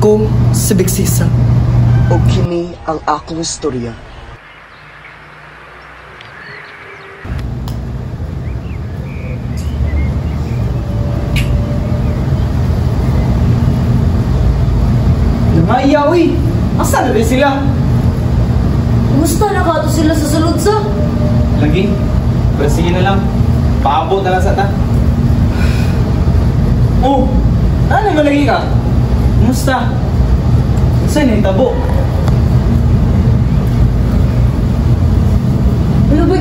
Ako si Bigsisa. O kini ang akong istorya. Nangaiya, uy! Asa na rin sila? Kumusta na ka sila sa sulod sa? Lagi. Pero sige na lang. Paabot na lang sa ta. Oh! Ano naman lagi ka? Kumusta? Saan na itabo? Ano ba?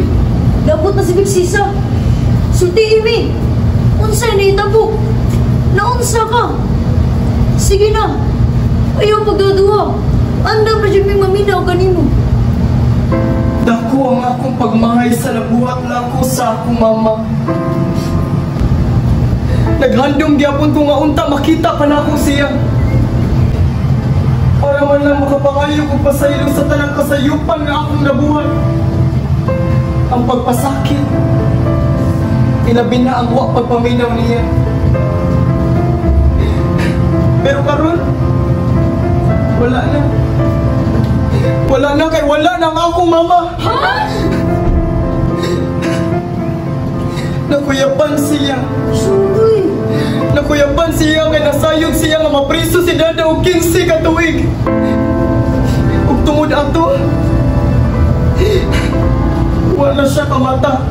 Dapat na si Bigsisa. Sultiin mi. Unsa na itabo? Naunsa ka? Sige na. Ayaw pagduduha. Andam na dyan may maminaw kanino. Dako ang akong pagmangay sa nabuhat lang ko sa akong mama. Naghandong gyapon ko nga unta makita pa na ako siya. Para man lang makapangayo ko pasaylo sa tanang kasayupan nga akong nabuhat. Ang pagpasakit. Ilabi na ang wa pagpaminaw niya. Pero karon wala na. Wala na kay wala na ang akong mama. Ha? Nakuyapan siya. Suroy. Nakuyapan siya kay nasayod siya nga mapriso si Dada og 15 ka tuig. Ug tungod ato, wala siya kamata.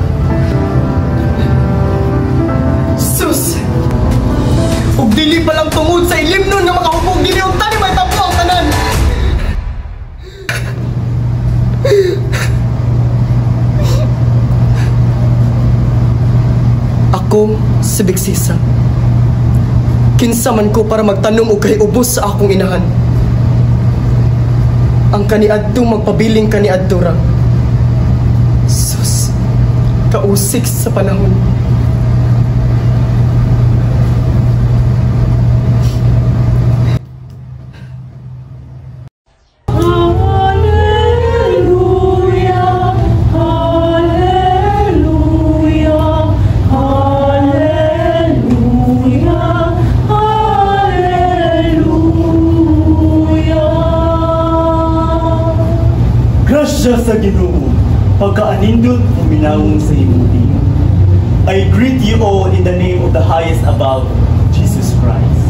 Sus! Ug dili pa lang tungod sa ilim nun nga makahubog dili og tani may tapo ang tanan. Ako si Bigsisa. Kinsa man ko para magtanom og kay ubos sa akong inahan. Ang kaniadto magpabiling kaniadto ra. Sus, kausik sa panahon. Grasya sa Ginoo, pagkaanindot uminawong sa imong tingog. I greet you all in the name of the highest above, Jesus Christ.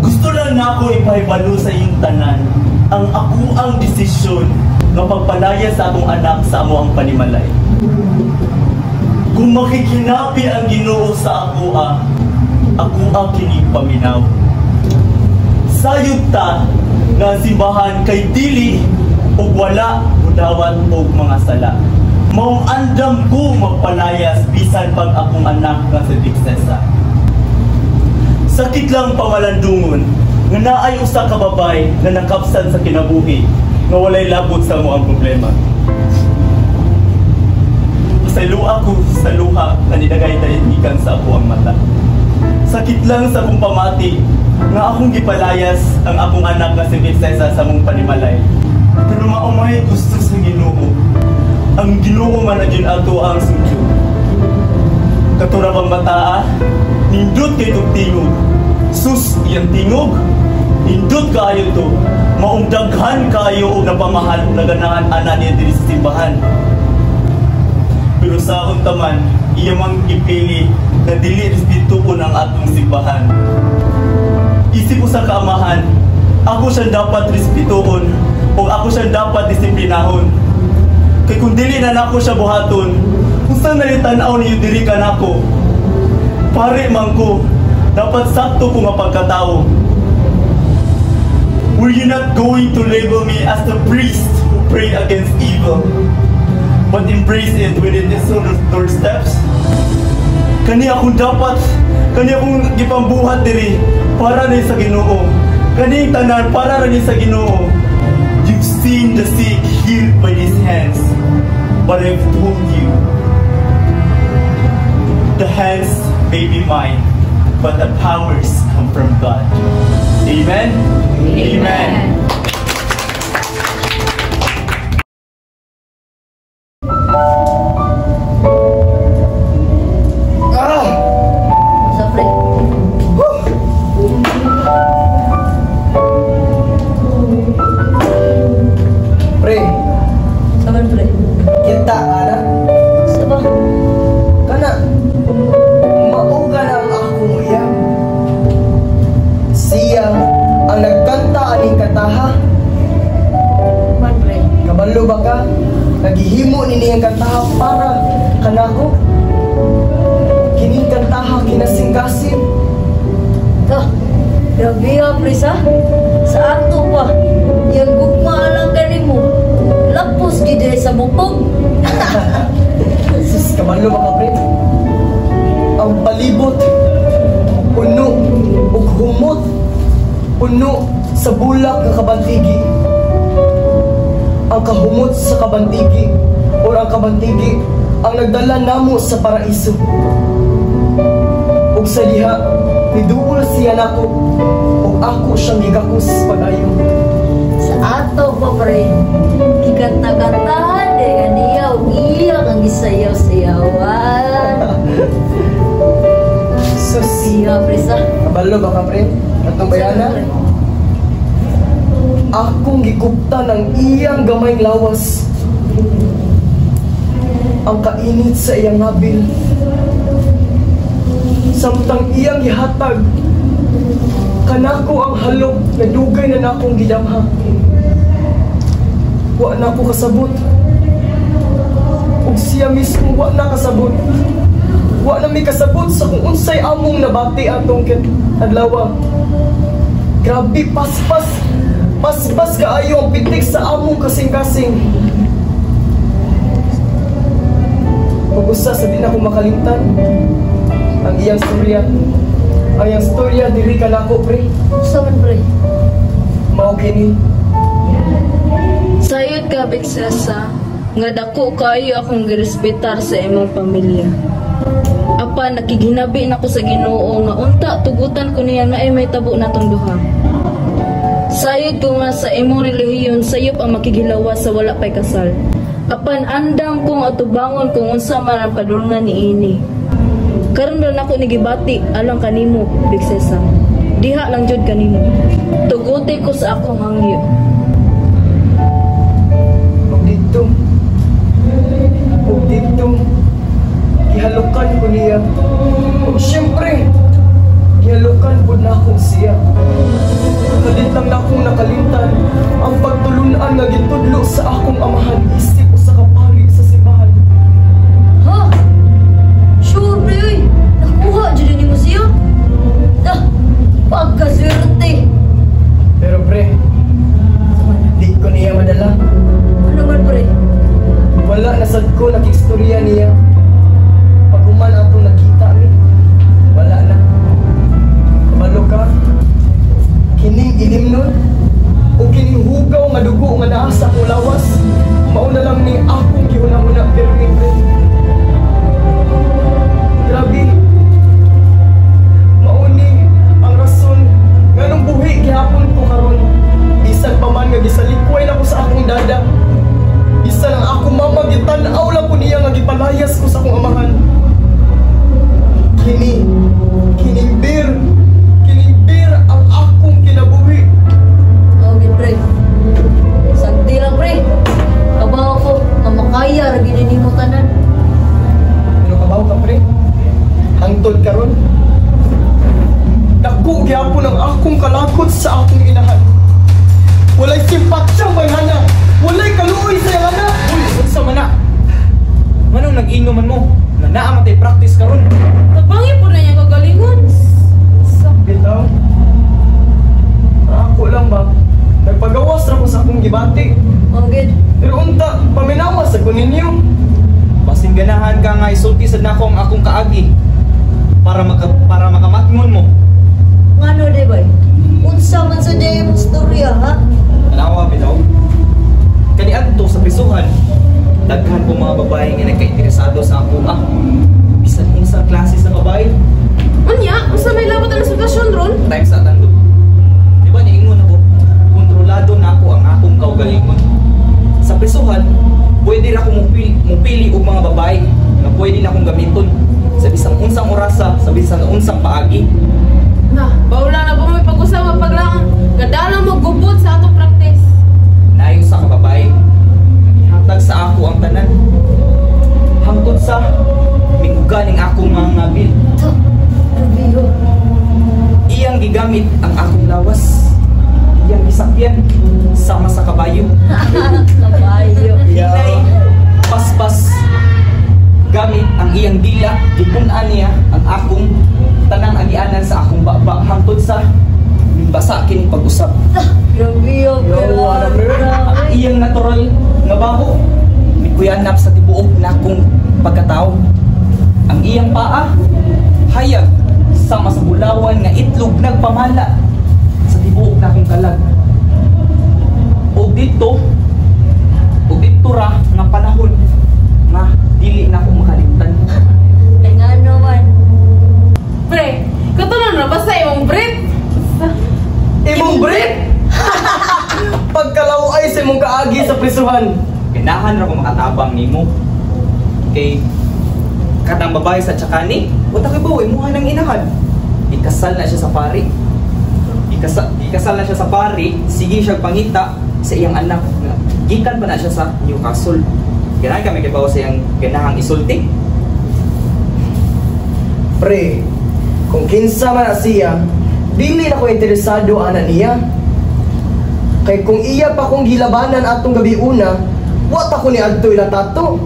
Gusto lang nako ipahibalo sa iyong tanan ang ako ang desisyon na pagpalaya sa akong anak sa amo ang panimalay. Kung makikinapi ang Ginoo sa ako ang kini paminaw. Sayod ta nga simbahan kay dili ug wala udawat og mga sala. Maong andam ko magpalayas bisan pag akong anak nga si Bigsisa. Sakit lang pamalandungon nga naay usa ka babay nga nakapsan sa kinabuhi nga walay labot sa mo ang problema. Pasaylo ako sa luha nga nidagay ikan sa ako ang mata. Sakit lang sa akong pamati nga akong gipalayas ang akong anak nga si Bigsisa sa mong panimalay. Pero maumay gusto sa Ginoo. Ang Ginoo man adyon ato ang sudyo. Katura bang bataa, nindot kay tingog. Sus, iyang tingog. Nindot kaayo to. Maumdaghan kaayo og napamahal na ganahan ana niya diri sa simbahan. Pero sa akong taman, iya mang ipili na dili respetuon ang atong simbahan. Isip ko sa kaamahan, ako siya dapat respetuon o ako siya dapat disiplinahon. Kaya kung dili na nako siya buhaton, kung saan nalitanaw niyo diri ka nako, pare man ko, dapat sakto ko nga pagkatao. Were you not going to label me as the priest who pray against evil, but embrace it within its own doorsteps? Kani akong gipambuhat diri para rin sa Ginoo. Kani tanan para rin sa Ginoo. You've seen the sick healed by His hands, but I've told you, the hands may be mine, but the powers come from God. Amen? Amen. gihimo nini ang kantaha para kanako. Kining kantaha kinasingkasin. Grabe ha, Pres ha? Sa ato pa, yung gugma lang kanimo. Lapos gid sa bukog. Sus, kamalo mga pre. Ang palibot, puno ug humot, puno sa bulak nga kabantigi. Ang kahumot sa kabantigi o ang kabantigi ang nagdala namo sa paraiso. Ug sa diha, niduol siya nako ug ako siyang gigakos padayon. Sa ato pa, pre. Kikanta-kantahan de kaniya ug iya kang gisayaw-sayawan. Sus, Iya, Pres ha? kabalo ba ka pre? Atong bayana? Akong gikupta ng iyang gamayng lawas. Ang kainit sa iyang habil. Samtang iyang gihatag, kanako ang halok na dugay na nakong gidamha. Wa na ko kasabot. Ug siya mismo wa na kasabot. Wa na mi kasabot sa kung unsay among nabati atong adlaw. Grabe paspas. Paspas kaayo ang pitik sa among kasing-kasing. Pag-usa sa di na ko makalimtan ang iyang storya. Ang iyang storya diri ka nako pre. Saan, pre? Mao kini. Sayod ka, Prinsesa, nga dako kayo akong girespetar sa imong pamilya. Apa nakiginabi na ko sa Ginoo nga unta tugutan ko niya nga ay may tabo natong duha. Sayod ko nga sa imong relihiyon sayop ang makigilawas sa wala pay kasal. Apan andang kong atubangon kung unsa man ang padulungan niini. Karon ra nako nigibati alang kanimo, Prinsesa. Diha lang jud kanimo. Tuguti ko sa akong hangyo. Ug dito, gihalukan ko niya. Ug siyempre, gihalukan po na akong siya. Kalit lang na akong nakalimtan ang pagtulunan nga gitudlo sa akong amahan isip o sa kapari sa simbahan. Ha? Sure, pre, uy. Nakuha dyan ni mo siya. Pagkaswerte. Pero pre, di ko niya madala. Ano man, pre? Wala nasad ko nag-istorya niya. Pag uman atong nakita ni, wala na. Kabalo ka, kining ilimnon o kining hugaw nga dugo nga naa sa akong lawas, mauna lang ni akong gihuna-huna pero ni pre. Grabe. Mauni ang rason nganong buhi gihapon ko karon. Bisan pa man nga gisalikway na ko sa akong dada. Bisan ang akong mama gitan-aw lang ko niya nga gipalayas ko sa akong amahan. Kining bir ang akong kinabuhi. Okay, pre. Santi lang, pre. Kabaw ko, nga makaya, raginin mo tanan. Ano kabaw ka pre? Hangtod karon. Dako gyapon ang akong kalakot sa akong inahan. Walay simpatsang bayhana. Walay kaluoy sa iyang anak. Uy, unsa man na? Manong nag-ingo man mo? Na naa man tay practice karon. Tabangi po na niya kagalingon. Bitaw. Ako lang ba? Nagpagawas ra ko sa akong gibati. Okay. Pero unta, paminawas sa ko ninyo. Basin ganahan ka nga isulti sa nako ang akong kaagi para makamatngon mo. Ngano, di ba? Unsa man sa day mong storya, ha? Tanawa bitaw. Kani adto sa prisuhan, daghan po mga babae nga nagka-interesado sa ako bisan unsa klase sa babae. Unya, unsa may labot ang sitwasyon ron? Time sa tandog. Di ba niingon ako, kontrolado na ako ang akong kaugalingon. Sa prisuhan, pwede ra akong mupili og mga babae na pwede na akong gamiton sa bisang unsang orasa, sa bisang unsang paagi. Na, baula na po may pag-usawa paglang. Gadalang mo gubot sa atong practice. Nayo sa kababae, hatag sa ako ang tanan. Hangtod sa mingganing akong mga nabil. Ito. Grabe, Iyang gigamit ang akong lawas. Iyang gisakyan sama sa kabayo. Kabayo. Hinay. paspas gamit ang iyang dila, gipun-an niya ang akong tanang agianan sa akong baba hangtod sa basa kini pag-usap. Grabe yun. Ang iyang natural nga baho kuyanap sa tibuok na akong pagkatao. Ang iyang paa hayag sama sa bulawan nga itlog nagpamala sa tibuok na akong kalag. O dito ra nga panahon nga dili na ako makalimtan. Ay nga naman. Pre, katunan na basta imong brief. Imong brief? Pagkalaw ay sa imong kaagi sa prisuhan. Ganahan ra ko makatabang nimo. Kay katang babae sa Tsakani, uta kay bawo imuha nang inahan. Ikasal na siya sa pari. Ikasal na siya sa pari, sige siya pangita sa iyang anak. Gikan pa na siya sa Newcastle. Ganahan kami kay bawo sa iyang ganahang isulti. Pre, kung kinsa man na siya, dili na ko interesado ana niya. Kay kung iya pa kong gilabanan atong gabi una, wat ako ni adto ila tato.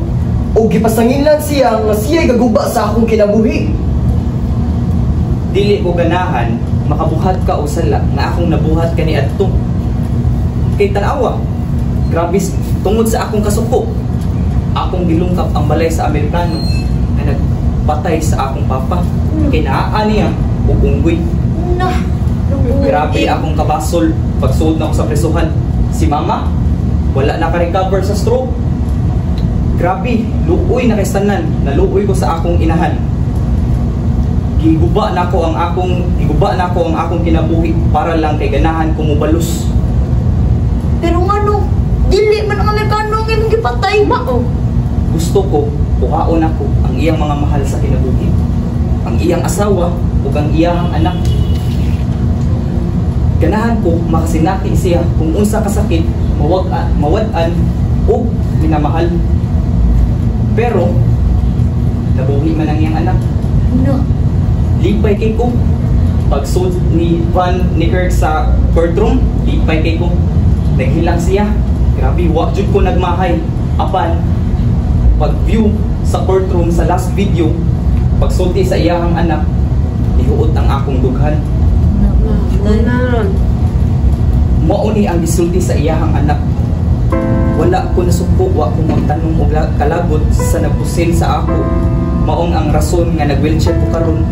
O gipasangilan siya nga siya gaguba sa akong kinabuhi. Dili ko ganahan makabuhat ka o sala nga akong nabuhat ka ni adto. Kay tanawa, grabe tungod sa akong kasuko. Akong gilungkap ang balay sa Amerikano na nagpatay sa akong papa. Kay naa niya o unggoy. Grabe akong kabasol pagsuod na ako sa presuhan. Si mama, wala na ka-recover sa stroke. Grabe, luoy na kaistanan, naluoy ko sa akong inahan. Giguba na ko ang akong kinabuhi para lang kay ganahan ko mubalos. Pero ano, dili man ang Amerikano ang imong gipatay ba o? Gusto ko, kuhaon ako ang iyang mga mahal sa kinabuhi. Ang iyang asawa ug ang iyang anak. Ganahan ko makasinati siya kung unsa kasakit, mawad-an o minamahal. Pero nabuhi man ang iyang anak. No. Lipay kay ko. Pagsuod ni Van Nicker sa courtroom, lipay kay ko. Naghilang siya. Grabe, wa jud ko nagmahay. Apan pag-view sa courtroom sa last video, pagsulti sa iyang anak, nihuot ang akong dughan. Mauni ang gisulti sa iyang anak. Wala ko nasuko, wa ko magtanong og kalagot sa nagpusil sa ako. Maong ang rason nga nag-wheelchair ko karon.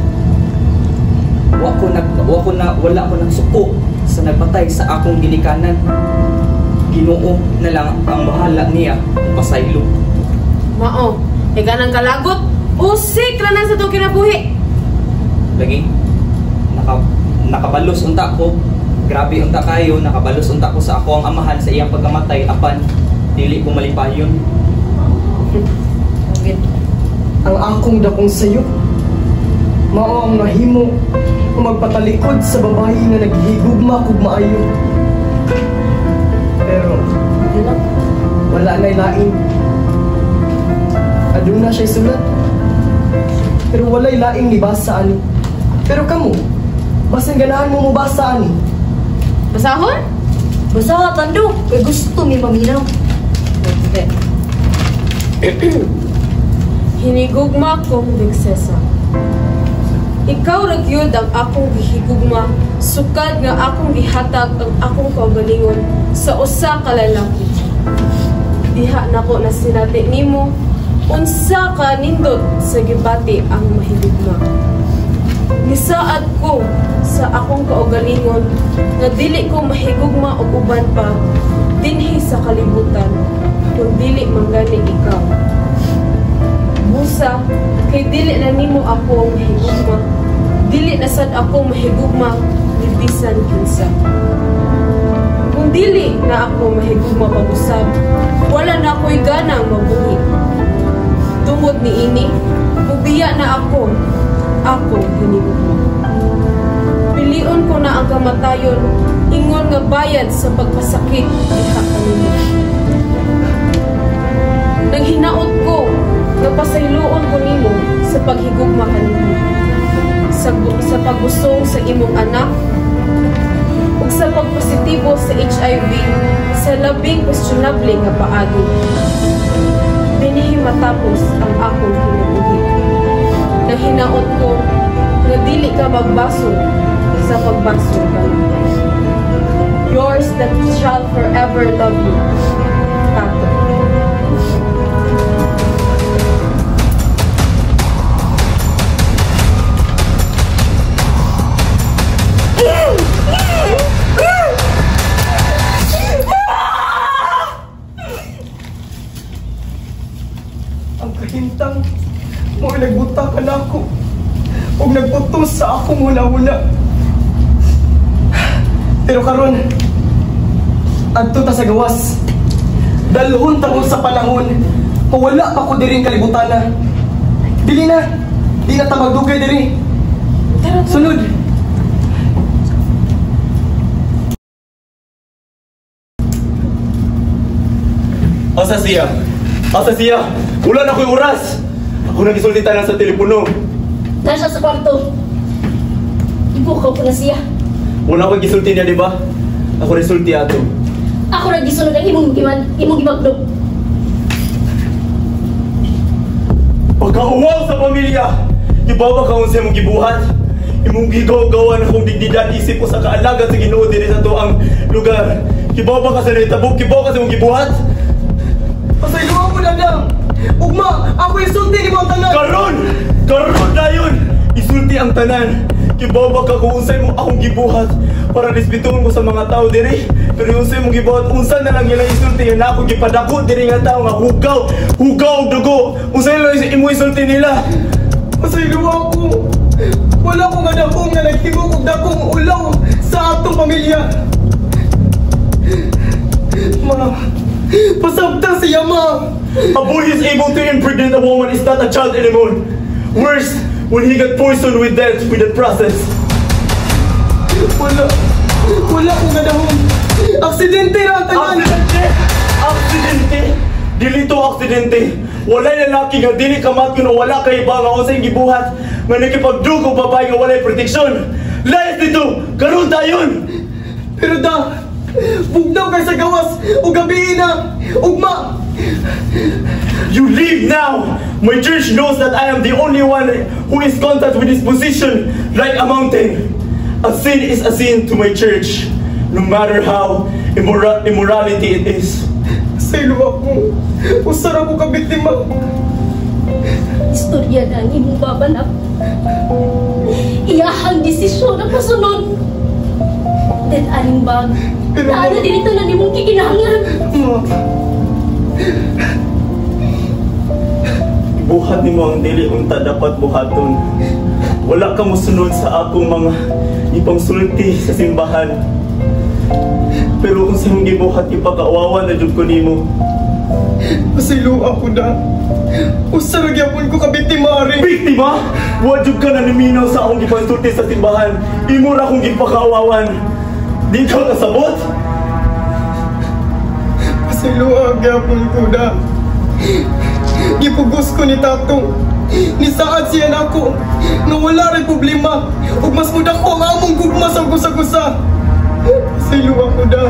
Wala ko nagsuko sa nagpatay sa akong ginikanan. Ginoo na lang ang bahala niya pasaylo. Mao, ganang kalagot. Usik ra na sa to kinabuhi. Lagi nakabalos unta ko. Grabe unta kayo, nakabalos unta ko sa ako ang amahan sa iyang pagkamatay, apan dili ko malipayon. Ang akong dakong sayo, mao ang nahimo kung magpatalikod sa babae nga naghihigugma kog maayo. Pero wala na'y lain. Aduna siya'y sulat. Pero wala'y laing libasa ani. Pero kamo, basin ganahan mo mubasa ani. Basahon? Basta tando, kay gusto mi maminaw. Hinigugma kong Prinsesa. Ikaw ra gyud ang akong gihigugma, sukad nga akong gihatag ang akong kaugalingon sa usa ka lalaki. Diha nako na sinati nimo unsa ka nindot sa gibati ang mahigugma. Nisaad ko sa akong kaugalingon nga dili ko mahigugma og uban pa dinhi sa kalibutan kung dili manggani ikaw. Musa, kay dili na nimo ako mahigugma, dili na sad ako mahigugma ni bisan kinsa. Kung dili na ako mahigugma pag-usab, wala na ako'y ganang mabuhi. Tungod niini, mubiya na ako hinigugma. Pilion ko na ang kamatayon, ingon nga bayad sa pagpasakit diha kanimo. Naghinaot ko nga pasayloon ko nimo sa paghigugma kanimo, sa pagbusong sa imong anak, ug sa pagpositibo sa HIV sa labing questionable nga paagi. matapos ang akong kinabuhi. Nahinaot ko na dili ka magbasol sa pagbasol ka lang. Yours that shall forever love you, Tato. Ang kahintang mo nagbuta ka na ako o nagputos sa akong hula-hula. Pero karon, adto ta sa gawas. Dalhon taon sa panahon, mawala pa ko diring kalibutan na. Dili na, di na ta magdugay diri. Sunod. Asa siya? Asa siya? Wala na ko'y oras! Ako nagisultitan na sa telepono. Nasa sa kwarto. Ibukaw ko na siya. Wala ko'y gisulti niya, di ba? Ako resulti ato. Ako na gisunod ang imong gimagdo. Pagkauwaw sa pamilya! Di ba ba kaon sa imong gibuhat? Imong gigaw-gawan akong digdigan isip ko sa kaalaga sa Ginoo diri sa tuang lugar. Kibaw ba ka sa naitabog? Kibaw ka sa imong gibuhat? Pasayloan mo na lang. Ugma, ako isulti ni mo ang tanan. Karon na yun! Isulti ang tanan. Kibaw ba ka kung unsay mo akong gibuhat para respetuhon ko sa mga tao diri? Pero yung unsay mong gibuhat, unsa na lang nilang isulti yun na ako gipadako diri nga tao nga hugaw og dugo. Unsay lang imo isulti nila? Pasayloan ko. Wala ko nga dakong nga naghimo og dakong ulaw sa atong pamilya. Ma, pasabta siya, ma. A boy is able to impregnate a woman is not a child anymore. Worse, when he got poisoned with death with that process. Wala ko nga dakong. Aksidente ra ang tanan. Aksidente? Dili to aksidente. Walay lalaki nga dili kamat kuno wala kay iba nga unsay gibuhat nga nakipagdugo babae nga walay proteksyon. Layas dito, karon dayon. Pero da, bugnaw kay sa gawas o gabi na. Ugma. You leave now. My church knows that I am the only one who is contact with this position like a mountain. A sin is a sin to my church, no matter how immorality it is. Saylo ako. Usara ko kabiktima. Istorya na ang imong babanap. Iyahang desisyon ang kasunod. Then aling bag. Pero Naana din ito na di mong kikinahanglan. Buhat ni mo ang dili unta dapat buhaton. Wala ka mosunod sa akong mga ipangsulti sa simbahan. Pero kung sa mong gibuhat ipakaawawan na jud ko nimo. Pasaylo ako na. Usara gyapon ko kabiktima ari. Biktima? Wa jud ka na niminaw sa akong ipangsulti sa simbahan. Imo ra akong gipakaawawan. Di ka kasabot? Pasaylo gyapon ko na. Gipugos ko ni Tato. Nisaad siya na ako nga wala rin problema ug mas muda ko ang among gugma sa gusa-gusa. Pasaylo ako na.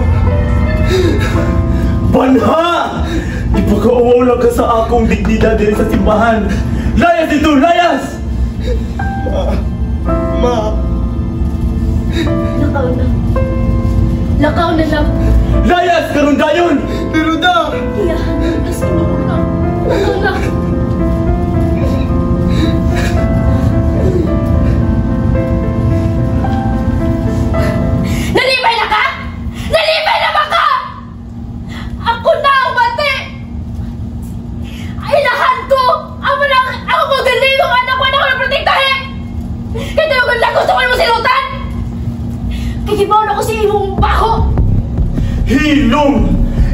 Banha! Ipakaawaw lang ka sa akong digdida diri sa simbahan. Layas dito! Layas! Ma. Lakaw na lang. Layas! Karon dayon! Pero da. Iyahang desisyon na. Lakaw na. Nalipay na ka? Nalipay na ba ka? Ako na ang mati! Ilahan ko! Ako magaling anak ko na ako na protektahin! Kaya tayo lang gusto ko na mo sinutan! Kikibaw na ko sa imong baho! Hilom!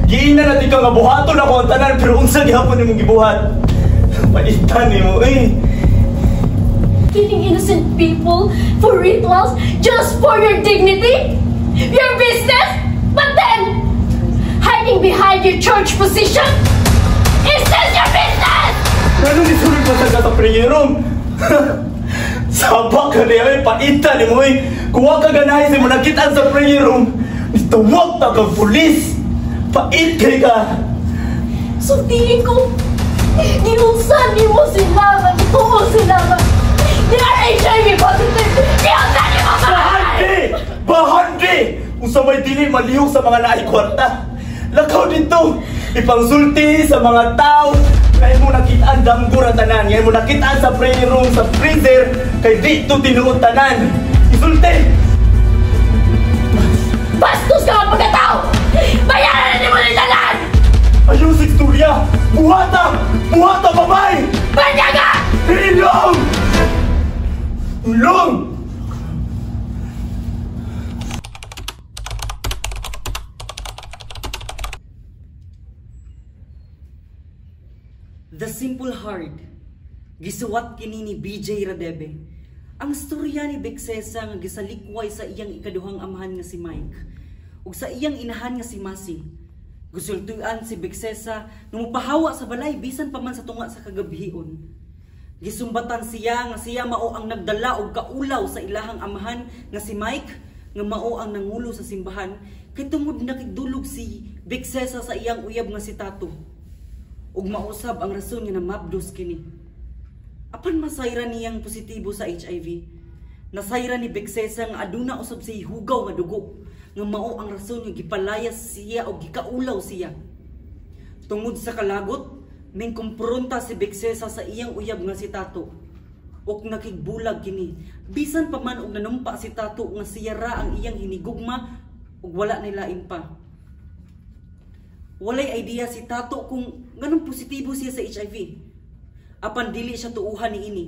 Giina natin ka nga buhaton ako ang tanan pero unsa gihapon nimong gibuhat? Paitan nimo eh! Killing innocent people for rituals just for your dignity? Your business? But then, hiding behind your church position? Is this your business? Ano ni sulit pa sa prayer room? Sabak ka niya eh, paitan nimo eh! Kuha ka ganahin sa mo nakitaan sa prayer room! Tawag ta kang pulis! Pait kay ka! Sultihin ko. Giunsan ni mo silangan! Oo, silangan! Di na HIV positive! Giunsan ni mo Bahandi! Bahandi! Usa may dili malihog sa mga naay kwarta. Lakaw dito! Ipangsulti sa mga tao! Kaya mo nakitaan damgo ang tanan. Kaya mo nakitaan sa prayer room, sa freezer. Kay dito tinuod tanan. Isulti! Bastos ka ang pagkatao! Bayaran na ni mo ni tanan! Ayaw sa istorya! Buhata! Buhata, babay! Banyaga! Ilong! Ilong! The Simple Heart, gisuwat kini ni BJ Radebe. Ang storya ni Beksesa nga gisalikway sa iyang ikaduhang amahan nga si Mike ug sa iyang inahan nga si Masi. Gusultuan si Beksesa nga mopahawa sa balay bisan pa man sa tunga sa kagabhion. Gisumbatan siya nga siya mao ang nagdala og kaulaw sa ilahang amahan nga si Mike nga mao ang nangulo sa simbahan kay tungod nakigdulog si Beksesa sa iyang uyab nga si Tato. Ug mausab ang rason nga namabdos kini. Apan masayra niyang positibo sa HIV. Nasayra ni Beksesa nga aduna usab si hugaw nga dugo nga mao ang rason nga gipalayas siya o gikaulaw siya. Tungod sa kalagot, may kumpronta si Beksesa sa iyang uyab nga si Tato. Ug nakigbulag kini. Bisan pa man og nanumpa si Tato nga siya ra ang iyang hinigugma ug wala nilain pa. Walay idea si Tato kung ganun positibo siya sa HIV. Apan dili siya tuuhan ni ini.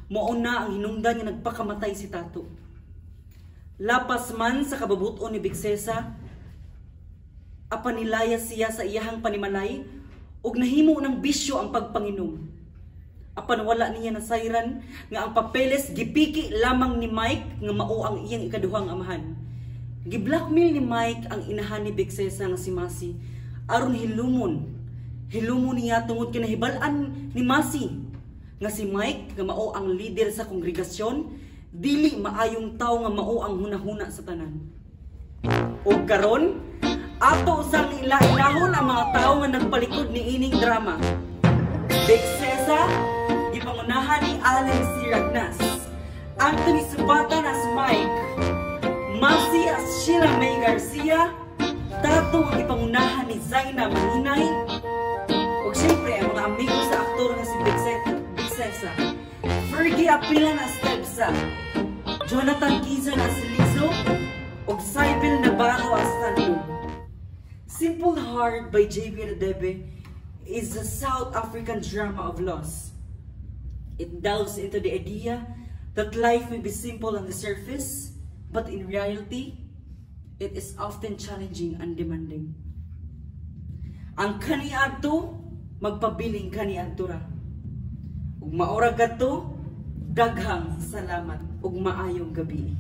Mao na ang hinungdan nga nagpakamatay si Tato. Lapas man sa kababuton ni Beksesa, apan nilayas siya sa iyahang panimalay ug nahimo ng bisyo ang pagpanginom. Apan wala niya nasayran nga ang papeles gipiki lamang ni Mike nga mao ang iyang ikaduhang amahan. Giblackmail ni Mike ang inahan ni Beksesa nga si Masi aron hilumon niya tungod kinahibal-an ni Masi nga si Mike nga mao ang leader sa kongregasyon dili maayong tao nga mao ang hunahuna sa tanan. O karon ato usang ila-ilahon ang mga tao nga nagpalikod ni ining drama. Beksesa gipangunahan ni Allen Siragnas, Anthony Subatan as Mike, Masi as Sheila May Garcia, Tato ang ipangunahan ni Zaina Maninay, ug syempre ang mga amigo sa aktor nga si Beksesa, Fergie Apilan as Tebsa, Jonathan Kizan as Lizo, ug Sybil Navarro as Tando. Simple Heart by JB Radebe is a South African drama of loss. It delves into the idea that life may be simple on the surface, but in reality, it is often challenging and demanding. Ang kaniadto magpabiling kaniadto ra. Ug maora gadto daghang salamat ug maayong gabi.